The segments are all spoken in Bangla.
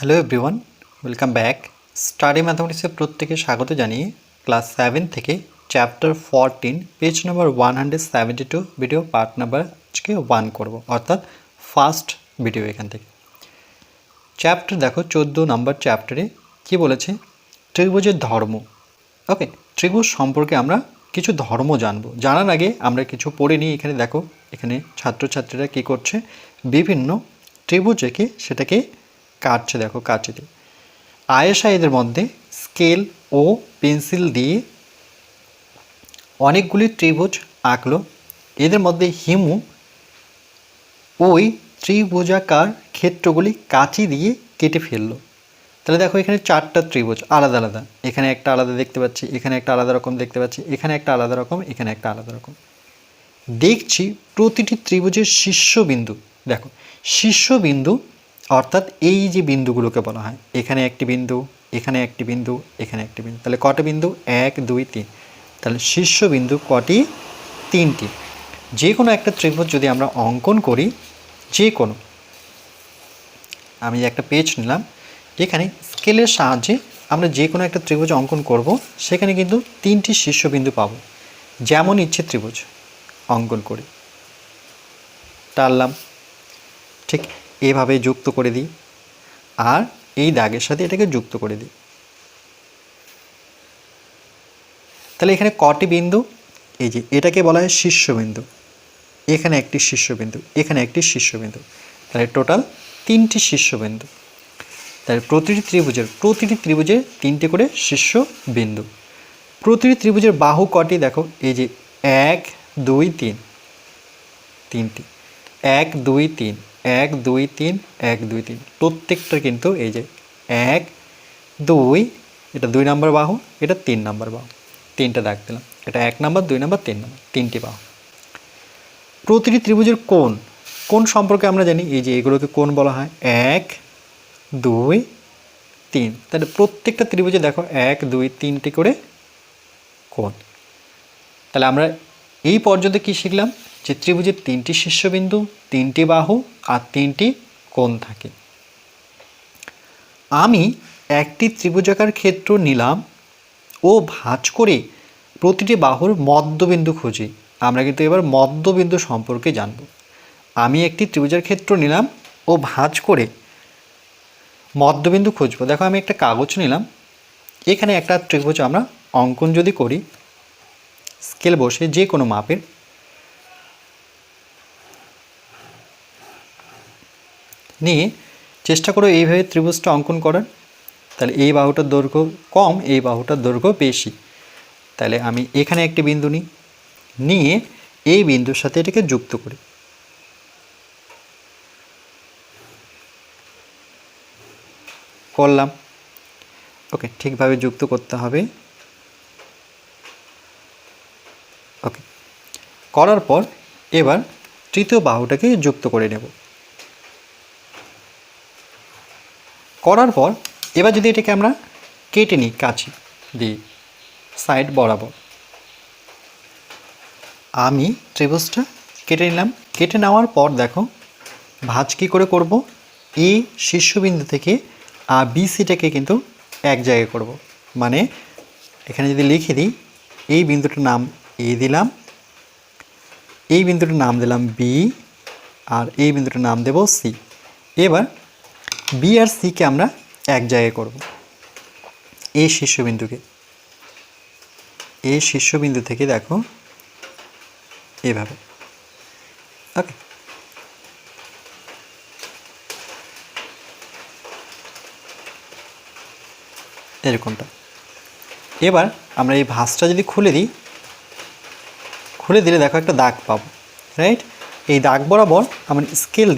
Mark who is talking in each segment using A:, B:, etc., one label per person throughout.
A: Hello everyone, welcome back. Study ম্যাথামেটিক্সে প্রত্যেকে স্বাগত জানিয়ে ক্লাস 7 থেকে chapter 14 page number 172 video part number আজকে 1 করব, অর্থাৎ ফার্স্ট ভিডিও। এখান থেকে চ্যাপ্টার দেখো 14 নম্বর চ্যাপ্টারে কি বলেছে, ত্রিভুজের ধর্ম। ওকে, ত্রিভুজ সম্পর্কে আমরা কিছু ধর্ম জানবো। জানার আগে আমরা কিছু পড়ে নিই। এখানে দেখো, এখানে ছাত্রছাত্রীরা কী করছে, বিভিন্ন ত্রিভুজ এঁকে সেটাকে কাটছে। দেখো কাটছে দিয়ে আয়েশা এদের মধ্যে স্কেল ও পেন্সিল দিয়ে অনেকগুলি ত্রিভুজ আঁকলো। এদের মধ্যে হিমু ওই ত্রিভুজাকার ক্ষেত্রগুলি কাঁচি দিয়ে কেটে ফেললো। তাহলে দেখো এখানে চারটা ত্রিভুজ আলাদা আলাদা, এখানে একটা আলাদা দেখতে পাচ্ছি, এখানে একটা আলাদা রকম দেখতে পাচ্ছি, এখানে একটা আলাদা রকম, এখানে একটা আলাদা রকম দেখছি। প্রতিটি ত্রিভুজের শীর্ষবিন্দু, দেখো শীর্ষবিন্দু অর্থাৎ এই যে বিন্দুগুলোকে বলা হয়, এখানে একটি বিন্দু, এখানে একটি বিন্দু, এখানে একটি বিন্দু, তাহলে কটা বিন্দু? 1 2 3। তাহলে শীর্ষবিন্দু কটি? 3টি। যে কোনো একটা ত্রিভুজ যদি আমরা অঙ্কন করি, যে কোনো, আমি একটা পেজ নিলাম, এখানে স্কেলের সাহায্যে আমরা যে কোনো একটা ত্রিভুজ অঙ্কন করব, সেখানে কিন্তু 3টি শীর্ষবিন্দু পাবো। যেমন ইচ্ছে ত্রিভুজ অঙ্কন করি, টানলাম, ঠিক এভাবে যুক্ত করে দিই, আর এই দাগের সাথে এটাকে যুক্ত করে দিই। তাহলে এখানে কটি বিন্দু? এই যে এটাকে বলা হয় শীর্ষবিন্দু, এখানে একটি শীর্ষবিন্দু, এখানে একটি শীর্ষবিন্দু, তাহলে টোটাল 3টি শীর্ষবিন্দু। তাহলে প্রতিটি ত্রিভুজের 3টে করে শীর্ষবিন্দু। প্রতিটি ত্রিভুজের বাহু কটি? দেখো এই যে 1 2 3, 3টি, 1 2 3, 1 2 3, 1 2 3, প্রত্যেকটা কিন্তু এই যে 1 2, এটা 2 নম্বর বাহু, এটা 3 নম্বর বাহু, 3টে দাগ দিলাম, এটা 1 নম্বর 2 নম্বর 3 নম্বর, 3টি বাহু। প্রতিটি ত্রিভুজের কোণ সম্পর্কে আমরা জানি, এই যে এগুলোকে কোণ বলা হয়, 1 2 3। তাহলে প্রত্যেকটা ত্রিভুজে দেখো 1 2 3টি করে কোণ। তাহলে আমরা এই পর্যন্ত কি শিখলাম, যে ত্রিভুজের 3টি শীর্ষবিন্দু, 3টি বাহু আর 3টি কোণ থাকে। আমি একটি ত্রিভুজাকার ক্ষেত্র নিলাম ও ভাঁজ করে প্রতিটি বাহুর মধ্যবিন্দু খুঁজি। আমরা কিন্তু এবার মধ্যবিন্দু সম্পর্কে জানব। আমি একটি ত্রিভুজার ক্ষেত্র নিলাম ও ভাঁজ করে মধ্যবিন্দু খুঁজব। দেখো আমি একটা কাগজ নিলাম, এখানে একটা ত্রিভুজ আমরা অঙ্কন যদি করি, স্কেল বসে যে কোনো মাপের, নিয়ে চেষ্টা করো এইভাবে ত্রিভুজটা অঙ্কন করার। তাহলে এই বাহুটার দৈর্ঘ্য কম, এই বাহুটার দৈর্ঘ্য বেশি। তাহলে আমি এখানে একটি বিন্দু নিয়ে এই বিন্দুর সাথে এটাকে যুক্ত করি। করলাম, ওকে, ঠিকভাবে যুক্ত করতে হবে। ওকে, করার পর এবার তৃতীয় বাহুটাকে যুক্ত করে নেব। করার পর এবার যদি এটাকে আমরা কেটে নিই কাঁচি দিয়ে সাইড বরাবর, আমি ত্রিভুজটা কেটে নিলাম। কেটে নেওয়ার পর দেখো ভাঁজ কী করে করব, এই শীর্ষবিন্দু থেকে আর বিসিটাকে কিন্তু এক জায়গায় করব। মানে এখানে যদি লিখে দিই, এই বিন্দুটার নাম এ দিলাম, এই বিন্দুটার নাম দিলাম বি, আর এই বিন্দুটার নাম দেব সি। এবার বি আর সিকে আমরা এক জায়গায় করব। এই শীর্ষবিন্দু থেকে দেখো এভাবে, ওকে। এরকমটা। এবার আমরা এই ভাঁজটা যদি খুলে দিলে দেখো একটা দাগ পাবো, রাইট? এই দাগ বরাবর আমরা স্কেল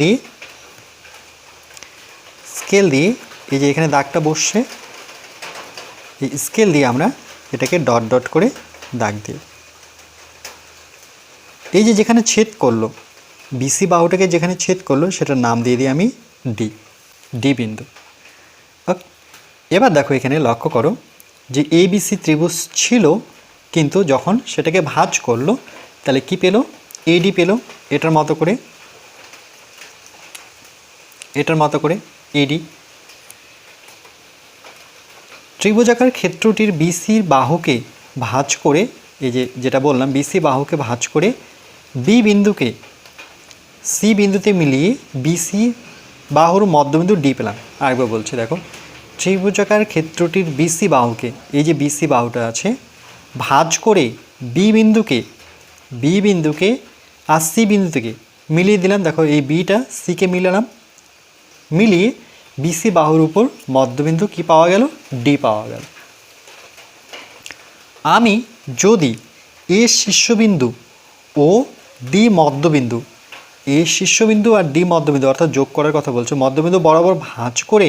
A: দিয়ে এই যে এখানে দাগটা বসছে, এই স্কেল দিয়ে আমরা এটাকে ডট ডট করে দাগ দিই। এই যে যেখানে ছেদ করলো, বিসি বাহুটাকে যেখানে ছেদ করলো, সেটার নাম দিয়ে দিই আমি ডি বিন্দু। ওকে, এবার দেখো এখানে লক্ষ্য করো যে এবিসি ত্রিভুজ ছিল, কিন্তু যখন সেটাকে ভাঁজ করলো, তাহলে কি পেল? এডি পেল, এটার মতো করে এডি। ত্রিভুজাকার ক্ষেত্রটির বিসির বাহুকে ভাঁজ করে, এই যেটা বললাম বিসি বাহুকে ভাঁজ করে বি বিন্দুকে সি বিন্দুতে মিলিয়ে বিসি বাহুর মধ্যবিন্দু ডি পেলাম। আরেকবার বলছি, দেখো ত্রিভুজাকার ক্ষেত্রটির বিসি বাহুকে, এই যে বিসি বাহুটা আছে, ভাঁজ করে বি বিন্দুকে আর সি বিন্দু থেকে মিলিয়ে দিলাম। দেখো এই বিটা সিকে মিলালাম, মিলিয়ে বিসি বাহুর উপর মধ্যবিন্দু কি পাওয়া গেল? ডি পাওয়া গেল। আমি যদি এ শীর্ষবিন্দু ও ডি মধ্যবিন্দু, এ শীর্ষবিন্দু আর ডি মধ্যবিন্দু অর্থাৎ যোগ করার কথা বলছো, মধ্যবিন্দু বরাবর ভাঁজ করে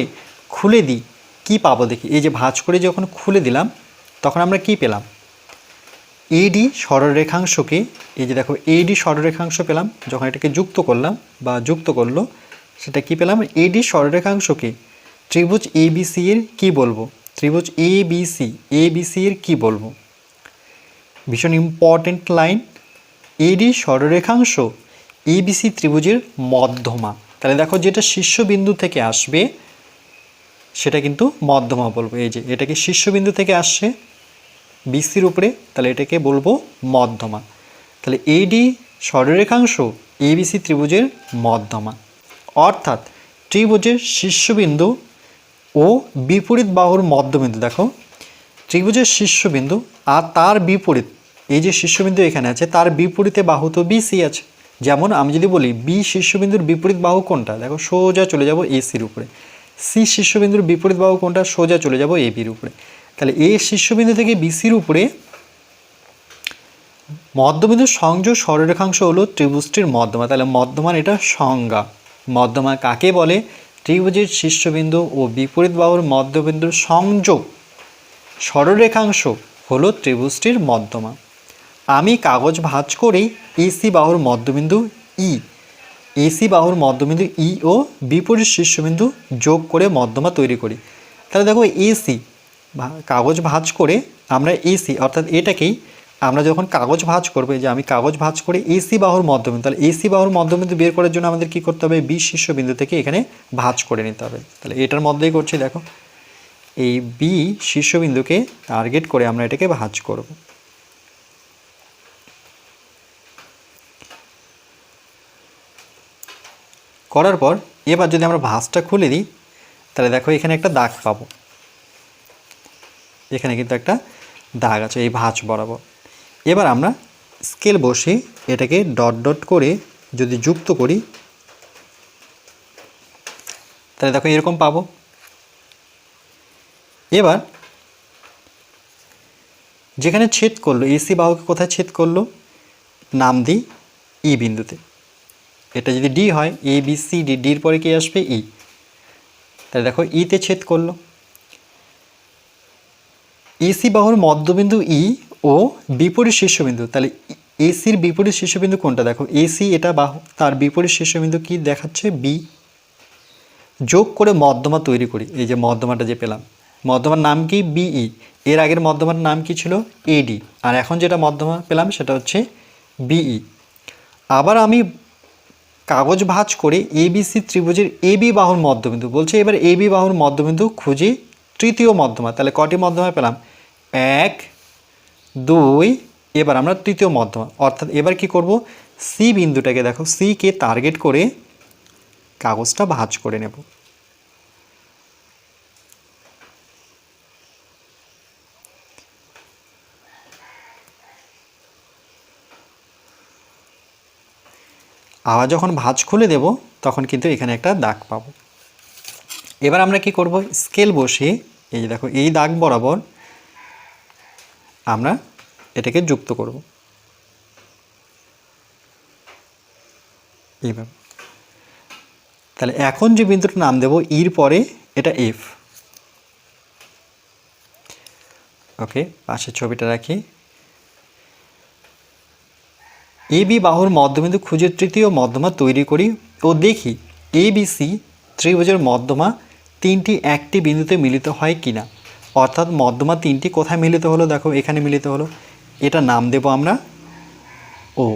A: খুলে দিই, কি পাবো দেখি। এই যে ভাঁজ করে যখন খুলে দিলাম তখন আমরা কি পেলাম? এডি সরলরেখাংশকে, এই যে দেখো এডি সরলরেখাংশ পেলাম। যখন এটাকে যুক্ত করলাম বা যুক্ত করলো, সেটা কি পেলাম? এডি সরলরেখাংশকে ত্রিভুজ এবিসি এর কি বলবো? ত্রিভুজ এবিসি এর কি বলবো? ভীষণ ইম্পর্টেন্ট লাইন। এডি সরলরেখাংশ এবিসি ত্রিভুজের মধ্যমা। তাহলে দেখো যেটা শীর্ষবিন্দু থেকে আসবে সেটা কিন্তু মধ্যমা বলবো। এই যে এটাকে শীর্ষবিন্দু থেকে আসছে বিসির উপরে, তাহলে এটাকে বলবো মধ্যমা। তাহলে এডি সরলরেখাংশ এবিসি ত্রিভুজের মধ্যমা, অর্থাৎ ত্রিভুজের শীর্ষবিন্দু ও বিপরীত বাহুর মধ্যবিন্দু। দেখো ত্রিভুজের শীর্ষবিন্দু আর তার বিপরীত, এই যে শীর্ষবিন্দু এখানে আছে তার বিপরীতে বাহু তো বিসি আছে। যেমন আমি যদি বলি বি শীর্ষবিন্দুর বিপরীত বাহু কোনটা, দেখো সোজা চলে যাব এসির উপরে। সি শীর্ষবিন্দুর বিপরীত বাহু কোনটা, সোজা চলে যাব এবির উপরে। তাহলে এ শীর্ষবিন্দু থেকে বিসির উপরে মধ্যবিন্দুর সংযোগ সরলরেখাংশ হলো ত্রিভুজটির মধ্যমা। তাহলে মধ্যমার এটা সংজ্ঞা। মধ্যমা কাকে বলে? ত্রিভুজের শীর্ষবিন্দু ও বিপরীত বাহুর মধ্যবিন্দুর সংযোগ সরলরেখাংশ হলো ত্রিভুজটির মধ্যমা। আমি কাগজ ভাঁজ করে এসি বাহুর মধ্যবিন্দু ই ও বিপরীত শীর্ষবিন্দু যোগ করে মধ্যমা তৈরি করি। তাহলে দেখো এসি কাগজ ভাঁজ করে আমরা এসি অর্থাৎ এটাকেই আমরা যখন কাগজ ভাঁজ করবো, যে আমি কাগজ ভাঁজ করে এসি বাহুর মধ্যবিন্দু, তাহলে এসি বাহুর মধ্যবিন্দু বের করার জন্য আমাদের কি করতে হবে? বি শীর্ষবিন্দু থেকে এখানে ভাঁজ করে নিতে হবে। তাহলে এটার মধ্যেই করছি, দেখো এই বি শীর্ষবিন্দুকে টার্গেট করে আমরা এটাকে ভাঁজ করব। করার পর এবার যদি আমরা ভাঁজটা খুলে দিই, তাহলে দেখো এখানে একটা দাগ পাবো। এখানে কিন্তু একটা দাগ আছে এই ভাঁজ বরাবর। এবার আমরা স্কেল বসে এটাকে ডট ডট করে যদি যুক্ত করি, তাহলে দেখো এরকম পাবো। এবার যেখানে ছেদ করলো, এসি বাহুকে কোথায় ছেদ করলো, নাম দিই ই বিন্দুতে। এটা যদি ডি হয়, এ বি সি ডি, ডির পরে কি আসবে? ই। তাহলে দেখো ইতে ছেদ করলো। এসি বাহুর মধ্যবিন্দু ই ও বিপরীত শীর্ষবিন্দু, তাহলে এসির বিপরীত শীর্ষবিন্দু কোনটা? দেখো এসি এটা বাহু, তার বিপরীত শীর্ষবিন্দু কি দেখাচ্ছে? বি। যোগ করে মধ্যমা তৈরি করি। এই যে মধ্যমাটা যে পেলাম, মধ্যমার নাম কি? বিই। এর আগের মধ্যমার নাম কি ছিল? এডি। আর এখন যেটা মধ্যমা পেলাম সেটা হচ্ছে বিই। আবার আমি কাগজ ভাঁজ করে এবিসি ত্রিভুজের এবি বাহুর মধ্যবিন্দু বলছে, এবার এবি বাহুর মধ্যবিন্দু খুঁজি তৃতীয় মধ্যমা। তাহলে কটি মধ্যমা পেলাম? 1 2, এবার আমরা তৃতীয় মধ্যমা, অর্থাৎ এবার কি করব? সি বিন্দুটাকে, দেখো সি কে টার্গেট করে কাগজটা ভাঁজ করে নেব। আবার যখন ভাঁজ খুলে দেব তখন কিন্তু এখানে একটা দাগ পাবো। এবার আমরা কি করব? স্কেল বসিয়ে এই যে দেখো এই দাগ বরাবর আমরা এটাকে যুক্ত করব এইভাবে। তাহলে এখন যে বিন্দুটার নাম দেব ইর পরে, এটা এফ। ওকে, পাশের ছবিটা রাখি। এবি বাহুর মধ্যবিন্দু খুঁজে তৃতীয় মধ্যমা তৈরি করি ও দেখি এবিসি ত্রিভুজের মধ্যমা তিনটি একটি বিন্দুতে মিলিত হয় কিনা। অর্থাৎ মধ্যমা তিনটি কোথায় মিলিত হলো? দেখো এখানে মিলিত হলো। এটা নাম দেব আমরা ও।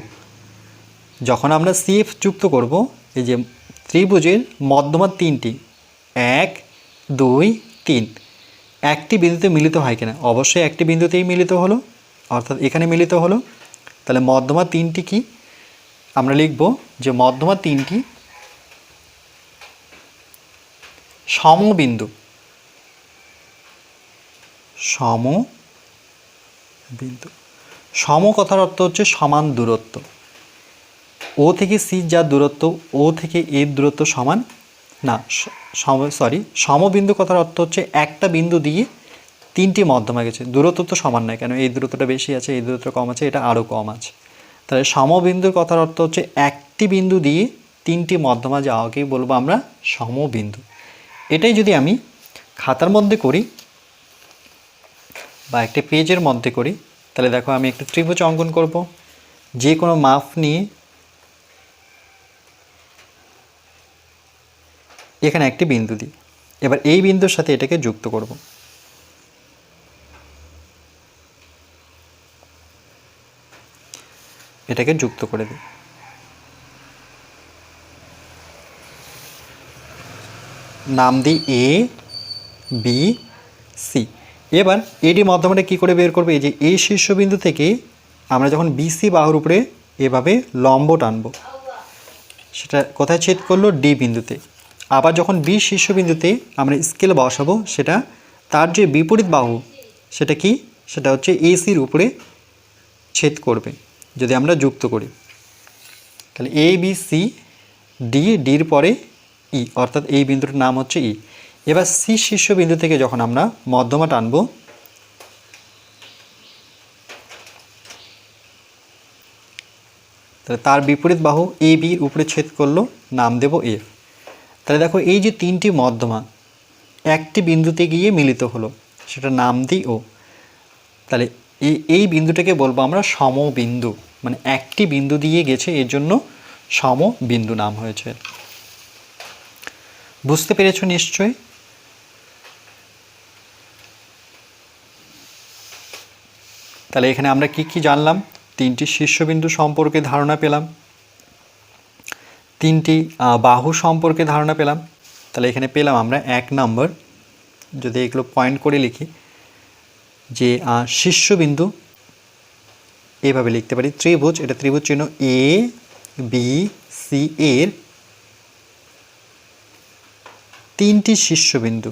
A: যখন আমরা সিএফ যুক্ত করব, এই যে ত্রিভুজের মধ্যমা তিনটি 1 2 3, একটি বিন্দুতে মিলিত হয় কিনা, অবশ্যই একটি বিন্দুতেই মিলিত হলো, অর্থাৎ এখানে মিলিত হলো। তাহলে মধ্যমা তিনটি কি, আমরা লিখব যে মধ্যমা তিনটি সমবিন্দু। সমবিন্দু, সম কথার অর্থ হচ্ছে সমান দূরত্ব। ও থেকে সি যার দূরত্ব, ও থেকে এর দূরত্ব সমান না, সমবিন্দু কথার অর্থ হচ্ছে একটা বিন্দু দিয়ে তিনটি মধ্যমা গেছে, দূরত্ব তো সমান নয়, কেন এই দূরত্বটা বেশি আছে, এই দূরত্ব কম আছে, এটা আরও কম আছে। তাহলে সমবিন্দুর কথার অর্থ হচ্ছে একটি বিন্দু দিয়ে তিনটি মধ্যমা যাওয়াকেই বলবো আমরা সমবিন্দু। এটাই যদি আমি খাতার মধ্যে করি বা একটা পেজের মধ্যে করি, তাহলে দেখো আমি একটা ত্রিভুজ অঙ্কন করব, যে কোনো মাপ নিয়ে এখানে একটি বিন্দু দিই। এবার এই বিন্দুর সাথে এটাকে যুক্ত করব। এটাকে যুক্ত করে দিই। নাম দিই এ বি সি। এবার এডি মধ্যমাটা কী করে বের করবে, এই যে এই শীর্ষবিন্দু থেকে আমরা যখন বিসি বাহুর উপরে এভাবে লম্ব টানব, সেটা কোথায় ছেদ করলো, ডি বিন্দুতে। আবার যখন বি শীর্ষবিন্দুতে আমরা স্কেল বসাবো, সেটা তার যে বিপরীত বাহু সেটা কি, সেটা হচ্ছে এসির উপরে ছেদ করবে যদি আমরা যুক্ত করি। তাহলে এ বি সি ডি, ডির পরে ই, অর্থাৎ এই বিন্দুটার নাম হচ্ছে ই। এবার সি শীর্ষবিন্দু থেকে যখন আমরা মধ্যমা টানব, তাহলে তার বিপরীত বাহু এ বির উপরে ছেদ করলো, নাম দেব এফ। তাহলে দেখো এই যে তিনটি মধ্যমা একটি বিন্দুতে গিয়ে মিলিত হলো, সেটা নাম দিই ও। তাহলে এই বিন্দুটাকে বলবো আমরা সমবিন্দু, মানে একটি বিন্দু দিয়ে গেছে, এর জন্য সমবিন্দু নাম হয়েছে। বুঝতে পেরেছো নিশ্চয়ই? তাহলে এখানে আমরা কি কি জানলাম, তিনটি শীর্ষবিন্দু সম্পর্কে ধারণা পেলাম, তিনটি বাহু সম্পর্কে ধারণা পেলাম। তাহলে এখানে পেলাম আমরা 1 নম্বর, যদি এগুলো পয়েন্ট করে লিখি, যে শীর্ষবিন্দু এভাবে লিখতে পারি ত্রিভুজ, এটা ত্রিভুজ চিহ্ন এ বি সি এর তিনটি শীর্ষবিন্দু,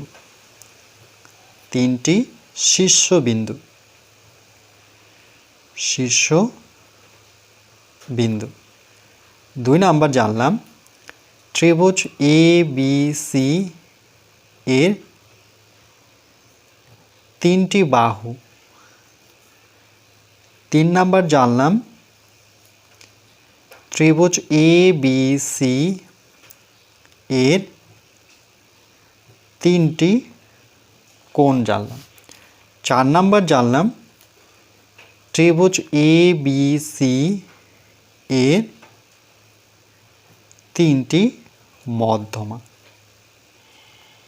A: তিনটি শীর্ষবিন্দু, শীর্ষবিন্দু। 2 নাম্বার জানলাম ত্রিভুজ এ বি সি এর তিনটি বাহু। 3 নাম্বার জানলাম ত্রিভুজ এ বি সি এর তিনটি কোণ জানলাম। 4 নাম্বার জানলাম ত্রিভুজ এ বি সি এর তিনটি মধ্যমা।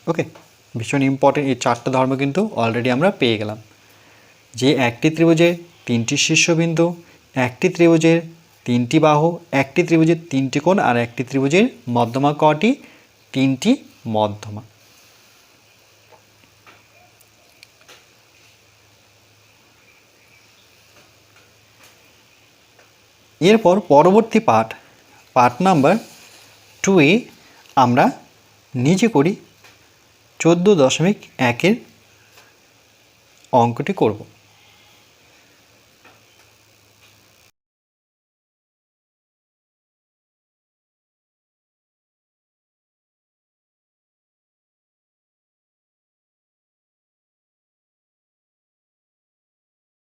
A: ওকে, ভীষণ ইম্পর্টেন্ট, এই 4টা ধর্ম কিন্তু অলরেডি আমরা পেয়ে গেলাম, যে একটি ত্রিভুজের তিনটি শীর্ষবিন্দু, একটি ত্রিভুজের তিনটি বাহু, একটি ত্রিভুজের তিনটি কোণ, আর একটি ত্রিভুজের মধ্যমা কটি, তিনটি মধ্যমা। এরপর পরবর্তী পার্ট নাম্বার 2-এ আমরা নিজে করি 14.1-এর অঙ্কটি করব।